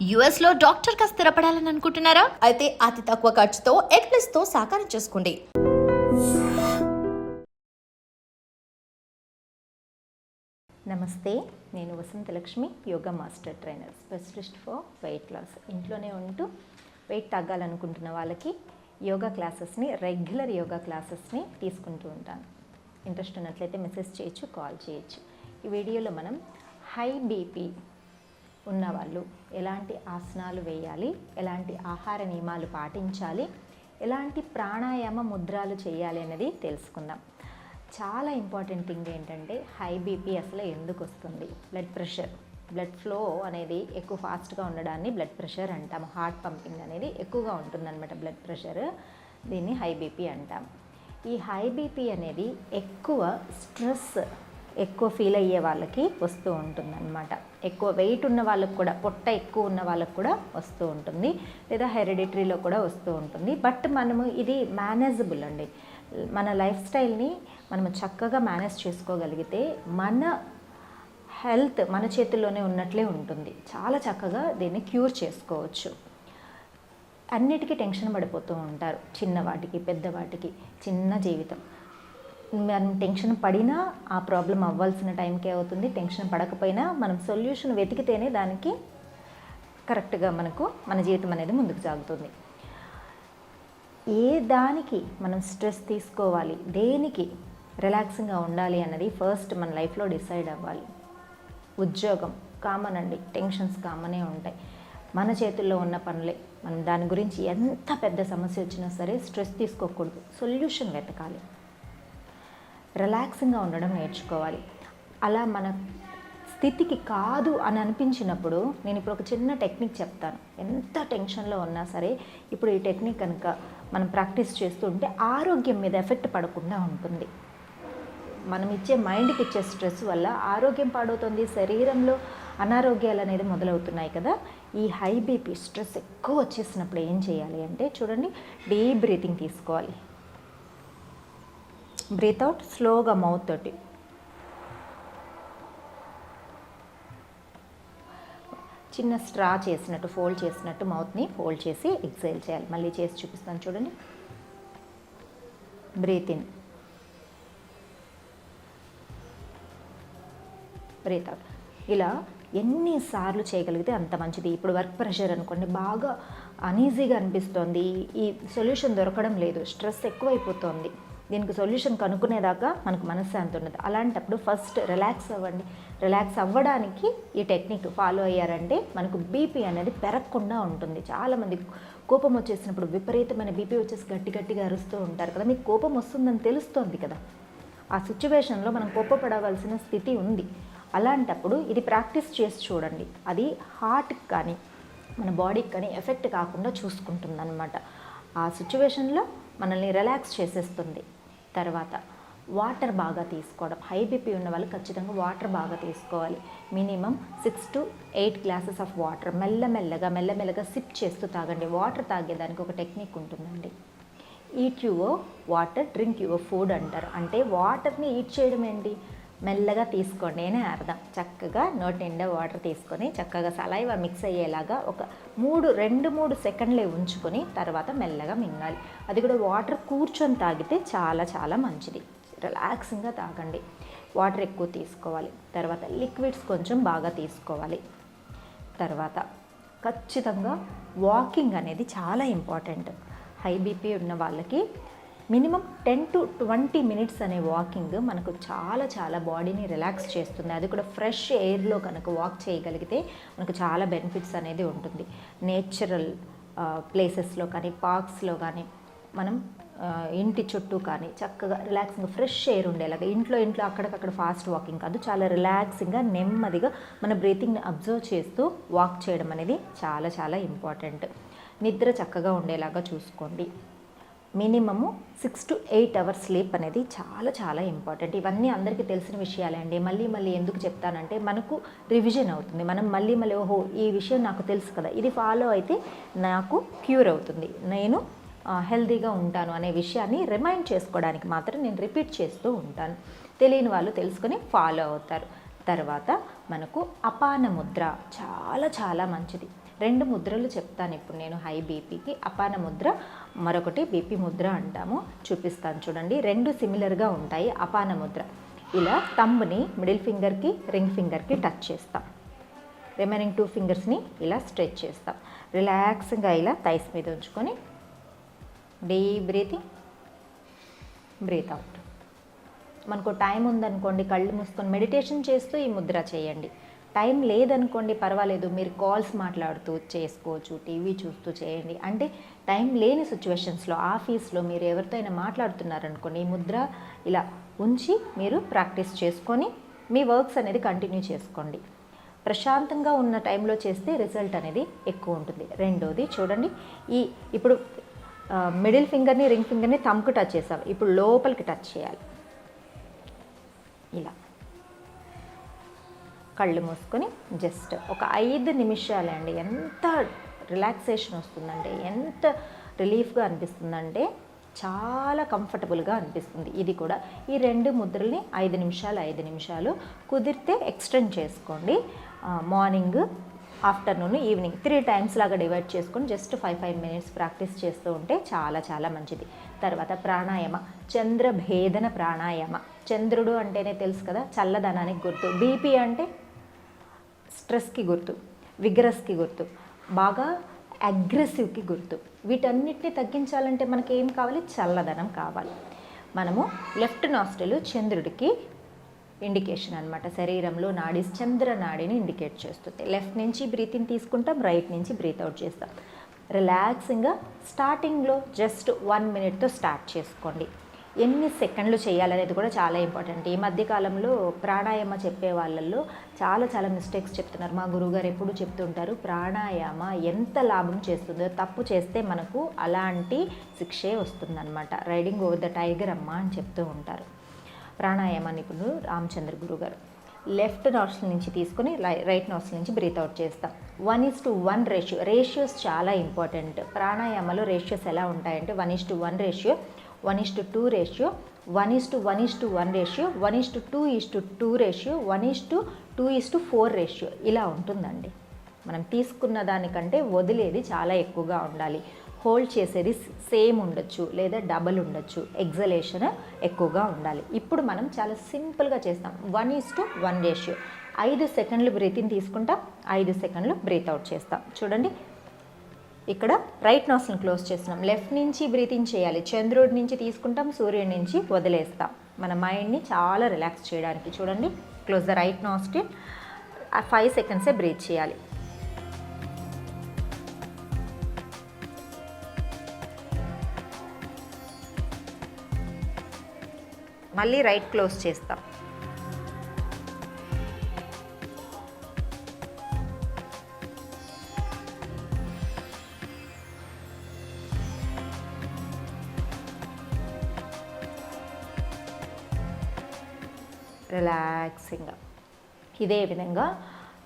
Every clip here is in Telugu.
యుఎస్ లో డాక్టర్ గా స్థిరపడాలని అనుకుంటున్నారా? అయితే అతి తక్కువ ఖర్చుతో ఎగ్ప్లస్ తో సాకారం చేసుకోండి. నమస్తే, నేను Vasanthalakshmi, yoga master trainer, specialist for weight loss. ఇంట్లోనే ఉంటూ వెయిట్ తగ్గాలనుకుంటున్న వాళ్ళకి యోగా క్లాసెస్ని, రెగ్యులర్ యోగా క్లాసెస్ని తీసుకుంటూ ఉంటాను. ఇంట్రెస్ట్ ఉన్నట్లయితే మెసేజ్ చేయొచ్చు, కాల్ చేయొచ్చు. ఈ వీడియోలో మనం హై బీపీ ఉన్నవాళ్ళు ఎలాంటి ఆసనాలు వేయాలి, ఎలాంటి ఆహార నియమాలు పాటించాలి, ఎలాంటి ప్రాణాయామ ముద్రాలు చేయాలి అనేది తెలుసుకుందాం. చాలా ఇంపార్టెంట్ థింగ్ ఏంటంటే హై బీపీ అసలు ఎందుకు వస్తుంది? బ్లడ్ ఫ్లో అనేది ఎక్కువ ఫాస్ట్గా ఉండడాన్ని బ్లడ్ ప్రెషర్ అంటాం. హార్ట్ పంపింగ్ అనేది ఎక్కువగా ఉంటుందన్నమాట. బ్లడ్ ప్రెషర్, దీన్ని హై బీపీ అంటాం. ఈ హై బీపీ అనేది ఎక్కువ ఫీల్ అయ్యే వాళ్ళకి వస్తూ ఉంటుందన్నమాట. ఎక్కువ వెయిట్ ఉన్న వాళ్ళకు కూడా, పొట్ట ఎక్కువ ఉన్న వాళ్ళకు కూడా వస్తూ ఉంటుంది, లేదా హెరిడిటరీలో కూడా వస్తూ ఉంటుంది. బట్ మనము ఇది మేనేజబుల్ అండి. మన లైఫ్ స్టైల్ని మనము చక్కగా మేనేజ్ చేసుకోగలిగితే మన హెల్త్ మన చేతుల్లోనే ఉన్నట్లే ఉంటుంది. చాలా చక్కగా దీన్ని క్యూర్ చేసుకోవచ్చు. అన్నిటికీ టెన్షన్ పడిపోతూ ఉంటారు, చిన్నవాటికి పెద్దవాటికి. చిన్న జీవితం, మనం టెన్షన్ పడినా ఆ ప్రాబ్లం అవ్వాల్సిన టైంకే అవుతుంది. టెన్షన్ పడకపోయినా మనం సొల్యూషన్ వెతికితేనే దానికి కరెక్ట్గా మన జీవితం అనేది ముందుకు సాగుతుంది. ఏ దానికి మనం స్ట్రెస్ తీసుకోవాలి, దేనికి రిలాక్సింగ్గా ఉండాలి అన్నది ఫస్ట్ మన లైఫ్లో డిసైడ్ అవ్వాలి. ఉద్యోగం కామన్ అండి, టెన్షన్స్ కామనే ఉంటాయి. మన చేతుల్లో ఉన్న పనులే. మనం దాని గురించి ఎంత పెద్ద సమస్య వచ్చినా సరే స్ట్రెస్ తీసుకోకూడదు, సొల్యూషన్ వెతకాలి. రిలాక్సింగ్గా ఉండడం నేర్చుకోవాలి. అలా మన స్థితికి కాదు అని అనిపించినప్పుడు నేను ఇప్పుడు ఒక చిన్న టెక్నిక్ చెప్తాను. ఎంత టెన్షన్లో ఉన్నా సరే ఇప్పుడు ఈ టెక్నిక్ కనుక మనం ప్రాక్టీస్ చేస్తూ ఉంటే ఆరోగ్యం మీద ఎఫెక్ట్ పడకుండా ఉంటుంది. మనం ఇచ్చే మైండ్కి ఇచ్చే స్ట్రెస్ వల్ల ఆరోగ్యం పాడవుతుంది, శరీరంలో అనారోగ్యాలు అనేది మొదలవుతున్నాయి కదా. ఈ హై బీపీ స్ట్రెస్ ఎక్కువ వచ్చేసినప్పుడు ఏం చేయాలి అంటే, చూడండి, డీప్ బ్రీతింగ్ తీసుకోవాలి. బ్రీత్ అవుట్ స్లోగా మౌత్ తోటి. చిన్న స్ట్రా చేసినట్టు, ఫోల్డ్ చేసినట్టు మౌత్ని ఫోల్డ్ చేసి ఎక్సేల్ చేయాలి. మళ్ళీ చేసి చూపిస్తాను, చూడండి. Breathe in, breathe out. ఇలా ఎన్నిసార్లు చేయగలిగితే అంత మంచిది. ఇప్పుడు వర్క్ ప్రెషర్ అనుకోండి, బాగా అనీజీగా అనిపిస్తోంది, ఈ సొల్యూషన్ దొరకడం లేదు, స్ట్రెస్ ఎక్కువైపోతుంది, దీనికి సొల్యూషన్ కనుక్కునేదాకా మనకు మనశ్శాంతి ఉండదు. అలాంటప్పుడు ఫస్ట్ రిలాక్స్ అవ్వండి. రిలాక్స్ అవ్వడానికి ఈ టెక్నిక్ ఫాలో అయ్యారంటే మనకు బీపీ అనేది పెరగకుండా ఉంటుంది. చాలామంది కోపం వచ్చేసినప్పుడు విపరీతమైన బీపీ వచ్చేసి గట్టిగా అరుస్తూ ఉంటారు కదా. మీకు కోపం వస్తుందని తెలుస్తోంది కదా, ఆ సిచ్యువేషన్లో మనం కోపపడవలసిన స్థితి ఉంది. అలాంటప్పుడు ఇది ప్రాక్టీస్ చేసి చూడండి. అది హార్ట్కి కానీ మన బాడీకి కానీ ఎఫెక్ట్ కాకుండా చూసుకుంటుంది అన్నమాట. ఆ సిచ్యువేషన్లో మనల్ని రిలాక్స్ చేసేస్తుంది. తర్వాత వాటర్ బాగా తీసుకోవడం. హై బీపీ ఉన్న వాళ్ళు ఖచ్చితంగా వాటర్ బాగా తీసుకోవాలి. Minimum 6 to 8 glasses of water మెల్లమెల్లగా సిప్ చేస్తూ తాగండి. వాటర్ తాగేదానికి ఒక టెక్నిక్ ఉంటుందండి. Eat your water, drink your food అంటారు. అంటే వాటర్ని ఈట్ చేయడం ఏంటి, మెల్లగా తీసుకోండి అనే అర్థం. చక్కగా నోటి నిండా వాటర్ తీసుకొని చక్కగా సలైవా మిక్స్ అయ్యేలాగా ఒక 2-3 సెకండ్లే ఉంచుకొని తర్వాత మెల్లగా మింగాలి. అది కూడా వాటర్ కూర్చొని తాగితే చాలా మంచిది. రిలాక్సింగ్గా తాగండి. వాటర్ ఎక్కువ తీసుకోవాలి. తర్వాత లిక్విడ్స్ కొంచెం బాగా తీసుకోవాలి. తర్వాత ఖచ్చితంగా వాకింగ్ అనేది చాలా ఇంపార్టెంట్. హై బీపీ ఉన్న వాళ్ళకి మినిమం 10 to 20 మినిట్స్ అనే వాకింగ్ మనకు చాలా బాడీని రిలాక్స్ చేస్తుంది. అది కూడా ఫ్రెష్ ఎయిర్లో కనుక వాక్ చేయగలిగితే మనకు చాలా బెనిఫిట్స్ అనేది ఉంటుంది. నేచురల్ ప్లేసెస్లో కానీ, పార్క్స్లో కానీ, మనం ఇంటి చుట్టూ కానీ చక్కగా రిలాక్సింగ్గా ఫ్రెష్ ఎయిర్ ఉండేలాగా, ఇంట్లో అక్కడికక్కడ ఫాస్ట్ వాకింగ్ కాదు, చాలా రిలాక్సింగ్గా నెమ్మదిగా మన బ్రీతింగ్ని అబ్జర్వ్ చేస్తూ వాక్ చేయడం అనేది చాలా ఇంపార్టెంట్. నిద్ర చక్కగా ఉండేలాగా చూసుకోండి. మినిమము 6 to 8 అవర్స్ స్లీప్ అనేది చాలా ఇంపార్టెంట్. ఇవన్నీ అందరికీ తెలిసిన విషయాలే అండి. మళ్ళీ ఎందుకు చెప్తానంటే మనకు రివిజన్ అవుతుంది. మనం మళ్ళీ ఓహో, ఈ విషయం నాకు తెలుసు కదా, ఇది ఫాలో అయితే నాకు క్యూర్ అవుతుంది, నేను హెల్తీగా ఉంటాను అనే విషయాన్ని రిమైండ్ చేసుకోవడానికి మాత్రం నేను రిపీట్ చేస్తూ ఉంటాను. తెలియని వాళ్ళు తెలుసుకొని ఫాలో అవుతారు. తర్వాత మనకు అపాన ముద్ర చాలా మంచిది. రెండు ముద్రలు చెప్తాను ఇప్పుడు నేను హై బీపీకి. అపాన ముద్ర, మరొకటి బీపీ ముద్ర అంటాము. చూపిస్తాను చూడండి. రెండు సిమిలర్గా ఉంటాయి. అపాన ముద్ర ఇలా థంబ్ని మిడిల్ ఫింగర్కి, రింగ్ ఫింగర్కి టచ్ చేస్తాం. రిమైనింగ్ 2 ఫింగర్స్ని ఇలా స్ట్రెచ్ చేస్తాం. రిలాక్స్గా ఇలా థైస్ మీద ఉంచుకొని డీప్ బ్రీతింగ్, బ్రీత్ అవుట్. మనకు టైం ఉందనుకోండి కళ్ళు మూసుకొని మెడిటేషన్ చేస్తూ ఈ ముద్ర చేయండి. టైం లేదనుకోండి పర్వాలేదు, మీరు కాల్స్ మాట్లాడుతూ చేసుకోవచ్చు, టీవీ చూస్తూ చేయండి. అంటే టైం లేని సిచ్యువేషన్స్లో ఆఫీస్లో మీరు ఎవరితో అయినా మాట్లాడుతున్నారనుకోండి ఈ ముద్ర ఇలా ఉంచి మీరు ప్రాక్టీస్ చేసుకొని మీ వర్క్స్ అనేది కంటిన్యూ చేసుకోండి. ప్రశాంతంగా ఉన్న టైంలో చేస్తే రిజల్ట్ అనేది ఎక్కువ ఉంటుంది. రెండోది చూడండి, ఇప్పుడు మిడిల్ ఫింగర్ని, రింగ్ ఫింగర్ని థంబ్కి టచ్ చేసాం. ఇప్పుడు లోపలికి టచ్ చేయాలి. ఇలా కళ్ళు మూసుకొని జస్ట్ ఒక 5 నిమిషాలే అండి. ఎంత రిలాక్సేషన్ వస్తుందంటే, ఎంత రిలీఫ్గా అనిపిస్తుందంటే చాలా కంఫర్టబుల్గా అనిపిస్తుంది. ఇది కూడా ఈ 2 ముద్రల్ని 5 నిమిషాలు కుదిరితే ఎక్స్టెండ్ చేసుకోండి. మార్నింగ్, ఆఫ్టర్నూన్, ఈవినింగ్ 3 టైమ్స్ లాగా డివైడ్ చేసుకొని జస్ట్ 5 మినిట్స్ ప్రాక్టీస్ చేస్తూ ఉంటే చాలా చాలా మంచిది. తర్వాత ప్రాణాయామ, చంద్రభేదన ప్రాణాయామ. చంద్రుడు అంటేనే తెలుసు కదా, చల్లదనానికి గుర్తు. బీపీ అంటే స్ట్రెస్కి గుర్తు, విగరస్కి గుర్తు, బాగా అగ్రెసివ్కి గుర్తు. వీటన్నిటిని తగ్గించాలంటే మనకి ఏం కావాలి? చల్లదనం కావాలి. మనము లెఫ్ట్ నాస్ట్రిల్ చంద్రుడికి ఇండికేషన్ అనమాట. శరీరంలో చంద్ర నాడిని ఇండికేట్ చేస్తుంది. లెఫ్ట్ నుంచి బ్రీతింగ్ తీసుకుంటాం, రైట్ నుంచి బ్రీత్ అవుట్ చేస్తాం. రిలాక్సింగ్గా స్టార్టింగ్లో జస్ట్ 1 మినిట్తో స్టార్ట్ చేసుకోండి. ఎన్ని సెకండ్లు చేయాలనేది కూడా చాలా ఇంపార్టెంట్. ఈ మధ్యకాలంలో ప్రాణాయామ చెప్పే వాళ్ళల్లో చాలా మిస్టేక్స్ చెప్తున్నారు. మా గురువుగారు ఎప్పుడు చెప్తుంటారు, ప్రాణాయామ ఎంత లాభం చేస్తుందో, తప్పు చేస్తే మనకు అలాంటి శిక్షే వస్తుందన్నమాట. రైడింగ్ ఓవర్ ద టైగర్ అమ్మ అని చెప్తూ ఉంటారు. ప్రాణాయామ నిపుణులు రామచంద్ర గురుగారు. లెఫ్ట్ నాస్ట్రిల్ నుంచి తీసుకుని రైట్ నాస్ట్రిల్ నుంచి బ్రీత్ అవుట్ చేస్తాం. 1:1 రేషియోస్ చాలా ఇంపార్టెంట్. ప్రాణాయామలో రేషియోస్ ఎలా ఉంటాయంటే 1:1 ratio, 1:2 ratio, 1:1:1 ratio, 1:2:2 ratio, 1:2:4 ratio ఇలా ఉంటుందండి. మనం తీసుకున్న దానికంటే వదిలేది చాలా ఎక్కువగా ఉండాలి. హోల్డ్ చేసేది సేమ్ ఉండొచ్చు లేదా డబల్ ఉండొచ్చు. ఎగ్జలేషన్ ఎక్కువగా ఉండాలి. ఇప్పుడు మనం చాలా సింపుల్గా చేస్తాం. 1:1 రేషియో. 5 సెకండ్లు బ్రీతింగ్ తీసుకుంటాం, 5 సెకండ్లు బ్రీత్ అవుట్ చేస్తాం. చూడండి, ఇక్కడ రైట్ నాస్ట్రిల్ క్లోజ్ చేస్తున్నాం. లెఫ్ట్ నుంచి బ్రీతింగ్ చేయాలి. చంద్రుడి నుంచి తీసుకుంటాం, సూర్యుడి నుంచి వదిలేస్తాం. మన మైండ్ని చాలా రిలాక్స్ చేయడానికి. చూడండి, క్లోజ్ ద రైట్ నాస్ట్రిల్. 5 సెకండ్సే బ్రీత్ చేయాలి. మళ్ళీ రైట్ క్లోజ్ చేస్తాం. రిలాక్సింగ్గా ఇదే విధంగా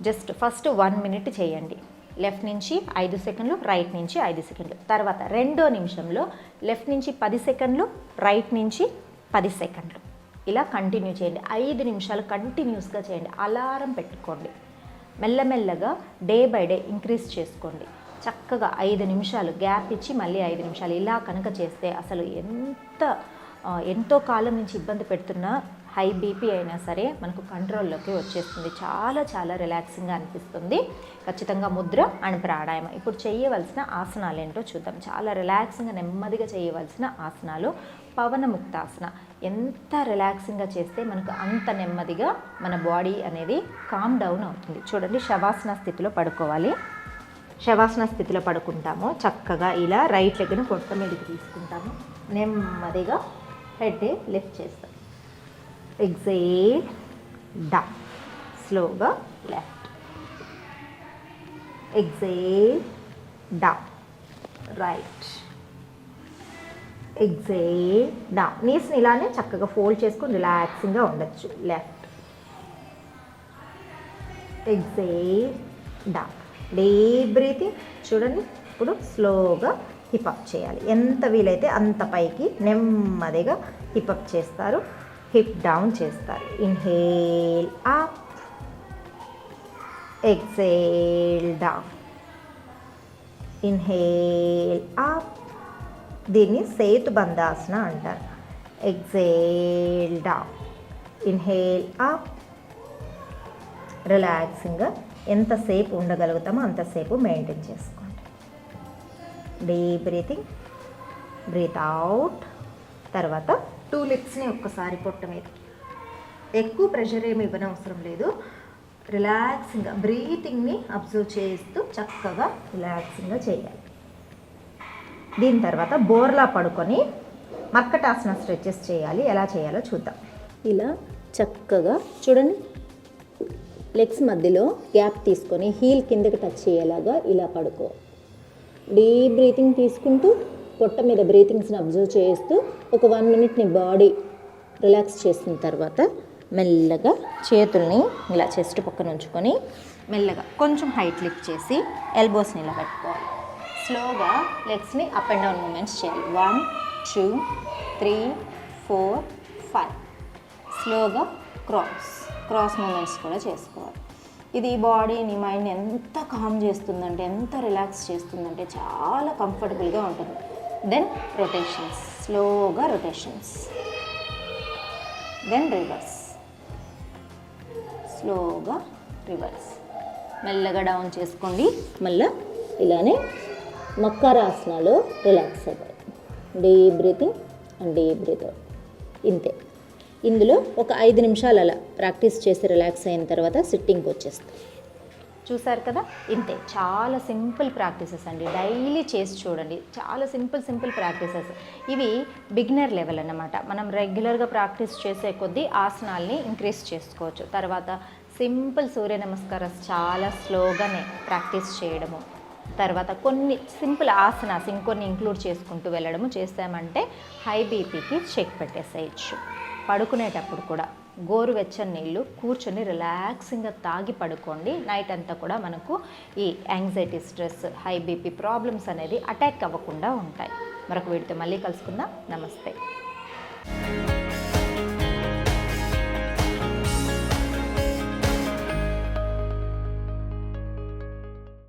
జస్ట్ ఫస్ట్ 1 మినిట్ చేయండి. లెఫ్ట్ నుంచి 5 సెకండ్లు, రైట్ నుంచి 5 సెకండ్లు. తర్వాత 2వ నిమిషంలో లెఫ్ట్ నుంచి 10 సెకండ్లు, రైట్ నుంచి 10 సెకండ్లు. ఇలా కంటిన్యూ చేయండి. 5 నిమిషాలు కంటిన్యూస్గా చేయండి. అలారం పెట్టుకోండి. మెల్లమెల్లగా డే బై డే ఇంక్రీజ్ చేసుకోండి. చక్కగా 5 నిమిషాలు గ్యాప్ ఇచ్చి మళ్ళీ 5 నిమిషాలు ఇలా కనుక చేస్తే అసలు ఎంతో కాలం నుంచి ఇబ్బంది పెడుతున్న హై బీపీ అయినా సరే మనకు కంట్రోల్లోకి వచ్చేస్తుంది. చాలా రిలాక్సింగ్గా అనిపిస్తుంది. ఖచ్చితంగా ముద్ర అండ్ ప్రాణాయామం. ఇప్పుడు చేయవలసిన ఆసనాలు ఏంటో చూద్దాం. చాలా రిలాక్సింగ్గా నెమ్మదిగా చేయవలసిన ఆసనాలు. పవనముక్తాసన. ఎంత రిలాక్సింగ్గా చేస్తే మనకు అంత నెమ్మదిగా మన బాడీ అనేది కామ్ డౌన్ అవుతుంది. చూడండి, శవాసన స్థితిలో పడుకోవాలి. శవాసన స్థితిలో పడుకుంటాము. చక్కగా ఇలా రైట్ లెగ్ను పొట్ట మీదకి తీసుకుంటాము. నెమ్మదిగా హెడ్ లిఫ్ట్ చేస్తాం. ఎగ్జేల్ డౌన్, స్లోగా left. Exhale down, right. Exhale down. నీస్ని ఇలానే చక్కగా ఫోల్డ్ చేసుకొని రిలాక్సింగ్గా ఉండొచ్చు. Left. Exhale down. Deep breathing. చూడండి, ఇప్పుడు స్లోగా హిప్ అప్ చేయాలి. ఎంత వీలైతే అంత పైకి నెమ్మదిగా హిప్ అప్ చేస్తారు, హిప్ డౌన్ చేస్తారు. Inhale up, exhale down. Inhale up, దీన్ని సేతు బంధాసన అంటారు. Exhale down, inhale up. రిలాక్సింగ్గా ఎంతసేపు ఉండగలుగుతామో అంతసేపు మెయింటైన్ చేసుకోండి. Deep breathing, breath out. తర్వాత 2 లిప్స్ని ఒక్కసారి పొట్ట మీద, ఎక్కువ ప్రెషర్ ఏమి ఇవ్వనవసరం లేదు. రిలాక్సింగ్గా బ్రీతింగ్ని అబ్జర్వ్ చేస్తూ చక్కగా రిలాక్సింగ్గా చేయాలి. దీని తర్వాత బోర్లా పడుకొని మర్కటాసన స్ట్రెచెస్ చేయాలి. ఎలా చేయాలో చూద్దాం. ఇలా చక్కగా చూడండి, లెగ్స్ మధ్యలో గ్యాప్ తీసుకొని హీల్ కిందకి టచ్ చేయేలాగా ఇలా పడుకో. డీప్ బ్రీతింగ్ తీసుకుంటూ పొట్ట మీద బ్రీతింగ్స్ని అబ్జర్వ్ చేస్తూ ఒక 1 minute నీ బాడీ రిలాక్స్ చేసిన తర్వాత మెల్లగా చేతుల్ని ఇలా చెస్ట్ పక్కన ఉంచుకొని మెల్లగా కొంచెం హైట్ లిఫ్ట్ చేసి ఎల్బోస్ని ఇలా పెట్టుకోవాలి. స్లోగా లెగ్స్ని అప్ అండ్ డౌన్ మూమెంట్స్ చేయాలి. 1 2 3 4 5. స్లోగా క్రాస్ మూమెంట్స్ కూడా చేసుకోవాలి. ఇది బాడీని మైండ్ని ఎంత కామ్ చేస్తుందంటే, ఎంత రిలాక్స్ చేస్తుందంటే చాలా కంఫర్టబుల్గా ఉంటుంది. దెన్ రొటేషన్స్, స్లోగా రొటేషన్స్, దెన్ రివర్స్, స్లోగా రివర్స్. మెల్లగా డౌన్ చేసుకోండి. మళ్ళీ ఇలానే మకరాసనలో రిలాక్స్ అవ్వాలి. Deep breathing and deep breathe out. ఇంతే. ఇందులో ఒక 5 నిమిషాలు అలా ప్రాక్టీస్ చేసి రిలాక్స్ అయిన తర్వాత సిట్టింగ్కి వచ్చేస్తాం. చూసారు కదా, ఇంతే. చాలా సింపుల్ ప్రాక్టీసెస్ అండి. డైలీ చేసి చూడండి. చాలా సింపుల్ ప్రాక్టీసెస్. ఇవి బిగినర్ లెవెల్ అన్నమాట. మనం రెగ్యులర్గా ప్రాక్టీస్ చేసే కొద్దీ ఆసనాల్ని ఇంక్రీజ్ చేసుకోవచ్చు. తర్వాత సింపుల్ సూర్య నమస్కారాలు చాలా స్లోగానే ప్రాక్టీస్ చేయడము, తర్వాత కొన్ని సింపుల్ ఆసనాస్ ఇంకొన్ని ఇంక్లూడ్ చేసుకుంటూ వెళ్ళడము చేసామంటే హై బీపీకి చెక్ పెట్టేసేయచ్చు. పడుకునేటప్పుడు కూడా గోరువెచ్చని నీళ్ళు కూర్చొని రిలాక్సింగ్గా తాగి పడుకోండి. నైట్ అంతా కూడా మనకు ఈ anxiety, stress, high BP problems అనేది అటాక్ అవ్వకుండా ఉంటాయి. మరొక వీడియోతో మళ్ళీ కలుసుకుందాం. నమస్తే.